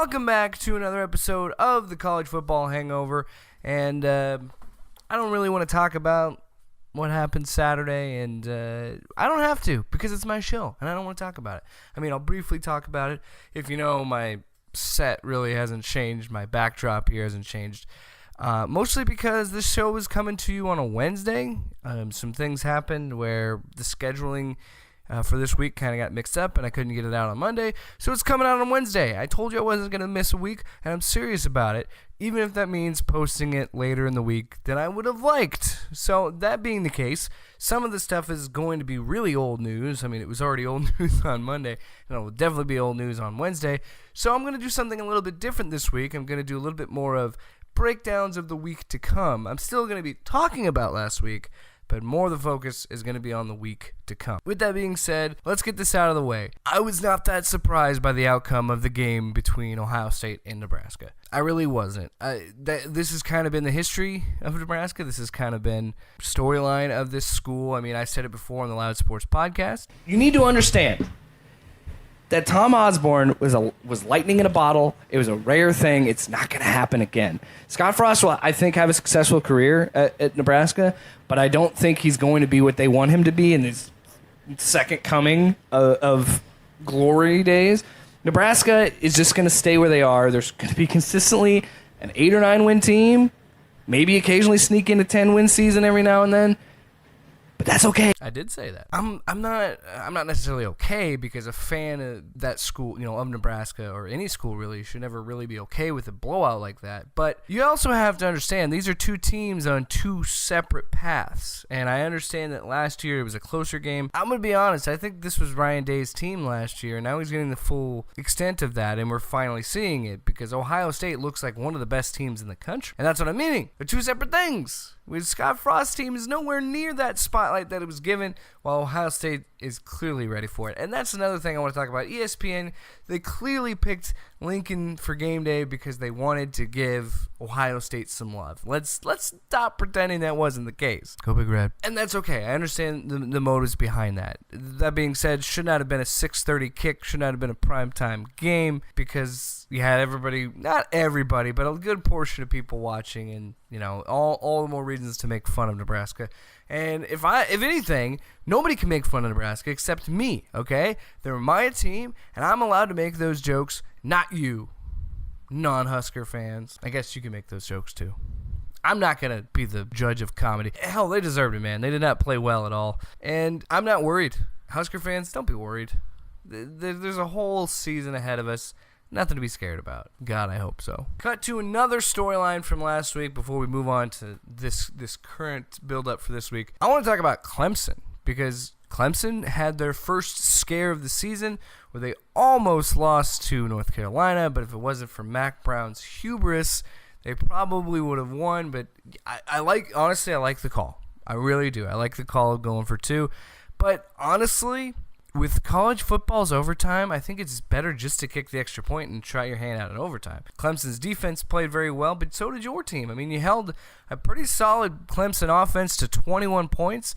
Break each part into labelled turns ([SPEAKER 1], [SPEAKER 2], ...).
[SPEAKER 1] Welcome back to another episode of the College Football Hangover, and I don't really want to talk about what happened Saturday, and I don't have to because it's my show, and I don't want to talk about it. I mean, I'll briefly talk about it. If you know, my set really hasn't changed. My backdrop here hasn't changed. Mostly because this show is coming to you on a Wednesday. Some things happened where the scheduling for this week kind of got mixed up, and I couldn't get it out on Monday, so it's coming out on Wednesday. I told you I wasn't going to miss a week, and I'm serious about it, even if that means posting it later in the week than I would have liked. So that being the case, some of the stuff is going to be really old news. I mean, it was already old news on Monday, and it will definitely be old news on Wednesday. So I'm going to do something a little bit different this week. I'm going to do a little bit more of breakdowns of the week to come. I'm still going to be talking about last week, but more of the focus is going to be on the week to come. With that being said, let's get this out of the way. I was not that surprised by the outcome of the game between Ohio State and Nebraska. I really wasn't. This has kind of been the history of Nebraska. This has kind of been storyline of this school. I mean, I said it before on the Loud Sports podcast. You need to understand that Tom Osborne was lightning in a bottle. It was a rare thing. It's not going to happen again. Scott Frost will, I think, have a successful career at Nebraska, but I don't think he's going to be what they want him to be in his second coming of glory days. Nebraska is just going to stay where they are. There's going to be consistently an 8 or 9 win team, maybe occasionally sneak into 10-win season every now and then. But that's okay. I did say that. I'm not necessarily okay, because a fan of that school, of Nebraska or any school really, should never really be okay with a blowout like that. But you also have to understand these are two teams on two separate paths. And I understand that last year it was a closer game. I'm going to be honest, I think this was Ryan Day's team last year, and now he's getting the full extent of that, and we're finally seeing it, because Ohio State looks like one of the best teams in the country. And that's what I'm meaning. They're two separate things. With Scott Frost's team is nowhere near that spotlight that it was given, while Ohio State is clearly ready for it. And that's another thing I want to talk about. ESPN, they clearly picked Lincoln for game day because they wanted to give Ohio State some love. Let's stop pretending that wasn't the case. Go Big Red. And that's okay. I understand the motives behind that. That being said, should not have been a 6:30 kick, should not have been a primetime game, because you had everybody, not everybody, but a good portion of people watching, and all the more reasons to make fun of Nebraska. And if anything, nobody can make fun of Nebraska except me, okay? They're my team, and I'm allowed to make those jokes, not you, non-Husker fans. I guess you can make those jokes too. I'm not going to be the judge of comedy. Hell, they deserved it, man. They did not play well at all. And I'm not worried. Husker fans, don't be worried. There's a whole season ahead of us. Nothing to be scared about. God, I hope so. Cut to another storyline from last week before we move on to this current build-up for this week. I want to talk about Clemson, because Clemson had their first scare of the season where they almost lost to North Carolina, but if it wasn't for Mac Brown's hubris, they probably would have won. But honestly, I like the call. I really do. I like the call of going for 2. But honestly, with college football's overtime, I think it's better just to kick the extra point and try your hand out in overtime. Clemson's defense played very well, but so did your team. I mean, you held a pretty solid Clemson offense to 21 points.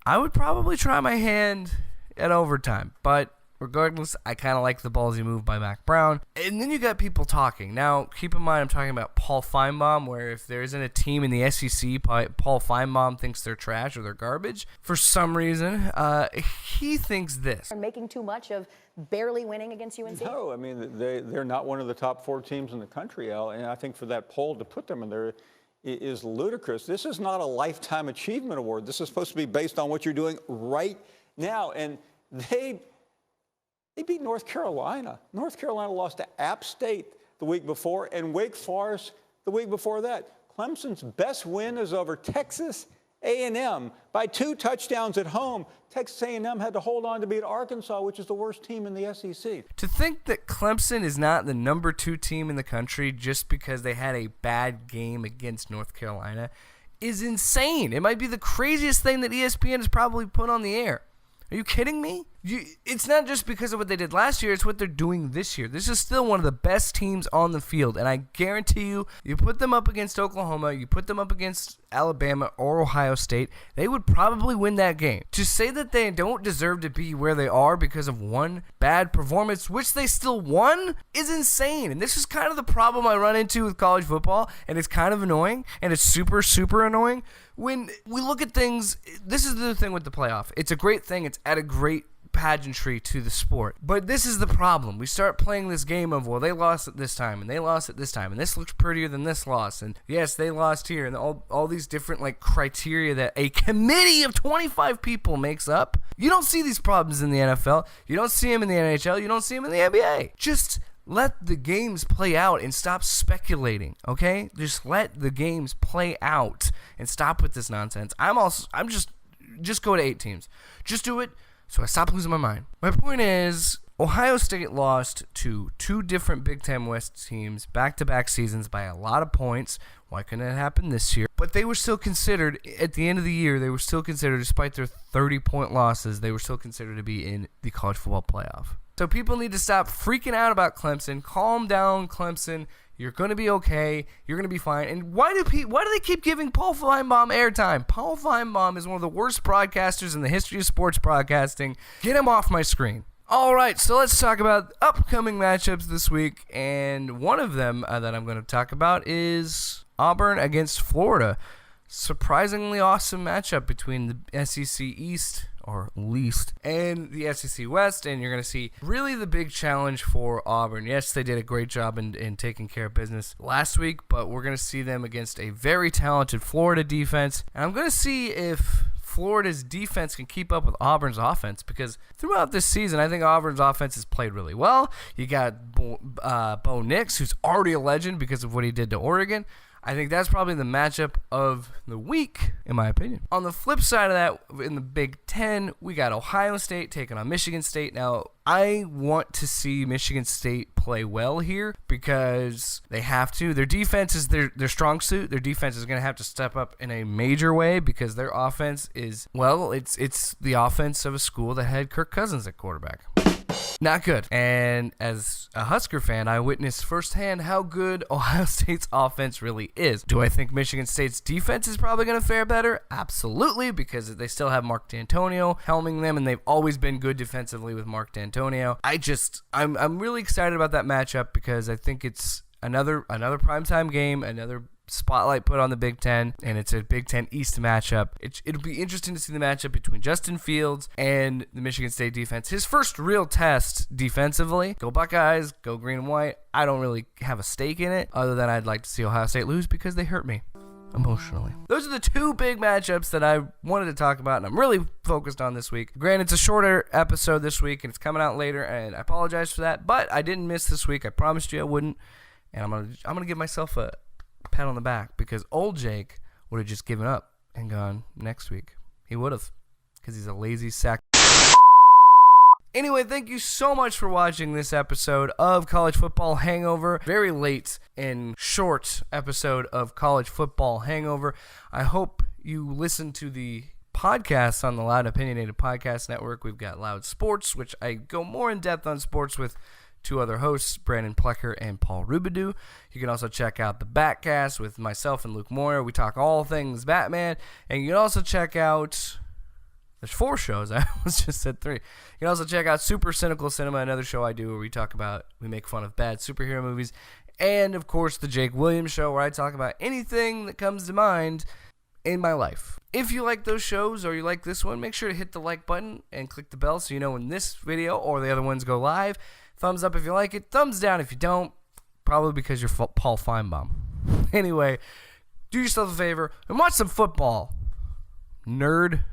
[SPEAKER 1] I would probably try my hand at overtime, but regardless, I kind of like the ballsy move by Mac Brown. And then you got people talking. Now, keep in mind, I'm talking about Paul Feinbaum, where if there isn't a team in the SEC, Paul Feinbaum thinks they're trash or they're garbage. For some reason, he thinks this.
[SPEAKER 2] Are making too much of barely winning against UNC?
[SPEAKER 3] No, I mean, they're not one of the top 4 teams in the country, Al, and I think for that poll to put them in there is ludicrous. This is not a Lifetime Achievement Award. This is supposed to be based on what you're doing right now, and they beat North Carolina. North Carolina lost to App State the week before, and Wake Forest the week before that. Clemson's best win is over Texas A&M by 2 touchdowns at home. Texas A&M had to hold on to beat Arkansas, which is the worst team in the SEC.
[SPEAKER 1] To think that Clemson is not the number 2 team in the country just because they had a bad game against North Carolina is insane. It might be the craziest thing that ESPN has probably put on the air. Are you kidding me? It's not just because of what they did last year, it's what they're doing this year. This is still one of the best teams on the field, and I guarantee you put them up against Oklahoma, you put them up against Alabama or Ohio State, they would probably win that game. To say that they don't deserve to be where they are because of one bad performance, which they still won, is insane. And this is kind of the problem I run into with college football, and it's kind of annoying, and it's super, super annoying. When we look at things, this is the thing with the playoff. It's a great thing. It's at a great pageantry to the sport. But this is the problem. We start playing this game of, well, they lost at this time, and they lost at this time, and this looks prettier than this loss, and yes, they lost here, and all these different like criteria that a committee of 25 people makes up. You don't see these problems in the NFL. You don't see them in the NHL. You don't see them in the NBA. Just let the games play out and stop speculating, okay? Just let the games play out and stop with this nonsense. I'm just go to 8 teams. Just do it so I stop losing my mind. My point is, Ohio State lost to 2 different Big Ten West teams back-to-back seasons by a lot of points. Why couldn't it happen this year? But they were still considered, at the end of the year, despite their 30-point losses, they were still considered to be in the college football playoff. So people need to stop freaking out about Clemson. Calm down, Clemson. You're going to be okay. You're going to be fine. And why do they keep giving Paul Feinbaum airtime? Paul Feinbaum is one of the worst broadcasters in the history of sports broadcasting. Get him off my screen. All right, so let's talk about upcoming matchups this week. And one of them that I'm going to talk about is Auburn against Florida. Surprisingly awesome matchup between the SEC East or least and the SEC West, and you're going to see really the big challenge for Auburn. Yes, they did a great job in taking care of business last week, but we're going to see them against a very talented Florida defense, and I'm going to see if Florida's defense can keep up with Auburn's offense, because throughout this season, I think Auburn's offense has played really well. You got Bo Nix, who's already a legend because of what he did to Oregon. I think that's probably the matchup of the week, in my opinion. On the flip side of that, in the Big Ten, we got Ohio State taking on Michigan State. Now, I want to see Michigan State play well here because they have to. Their defense is their strong suit. Their defense is going to have to step up in a major way because their offense is, well, it's the offense of a school that had Kirk Cousins at quarterback. Not good. And as a Husker fan, I witnessed firsthand how good Ohio State's offense really is. Do I think Michigan State's defense is probably going to fare better? Absolutely, because they still have Mark D'Antonio helming them, and they've always been good defensively with Mark D'Antonio. I'm really excited about that matchup because I think it's another primetime game, another spotlight put on the Big Ten, and it's a Big Ten East matchup. It'll be interesting to see the matchup between Justin Fields and the Michigan State defense. His first real test defensively. Go Buckeyes, go green and white. I don't really have a stake in it, other than I'd like to see Ohio State lose because they hurt me emotionally. Those are the 2 big matchups that I wanted to talk about, and I'm really focused on this week. Granted, it's a shorter episode this week, and it's coming out later, and I apologize for that, but I didn't miss this week. I promised you I wouldn't, and I'm gonna give myself a pat on the back because old Jake would have just given up and gone next week. He would have, because he's a lazy sack. Anyway, thank you so much for watching this episode of College Football Hangover. Very late and short episode of College Football Hangover. I hope you listen to the podcasts on the Loud Opinionated Podcast Network. We've got Loud Sports, which I go more in depth on sports with 2 other hosts, Brandon Plecker and Paul Rubidoux. You can also check out the Batcast with myself and Luke Moyer. We talk all things Batman. And you can also check out, there's 4 shows. I almost just said 3. You can also check out Super Cynical Cinema, another show I do where we make fun of bad superhero movies. And, of course, the Jake Williams Show, where I talk about anything that comes to mind in my life. If you like those shows or you like this one, make sure to hit the like button and click the bell so you know when this video or the other ones go live. Thumbs up if you like it. Thumbs down if you don't. Probably because you're Paul Feinbaum. Anyway, do yourself a favor and watch some football, nerd.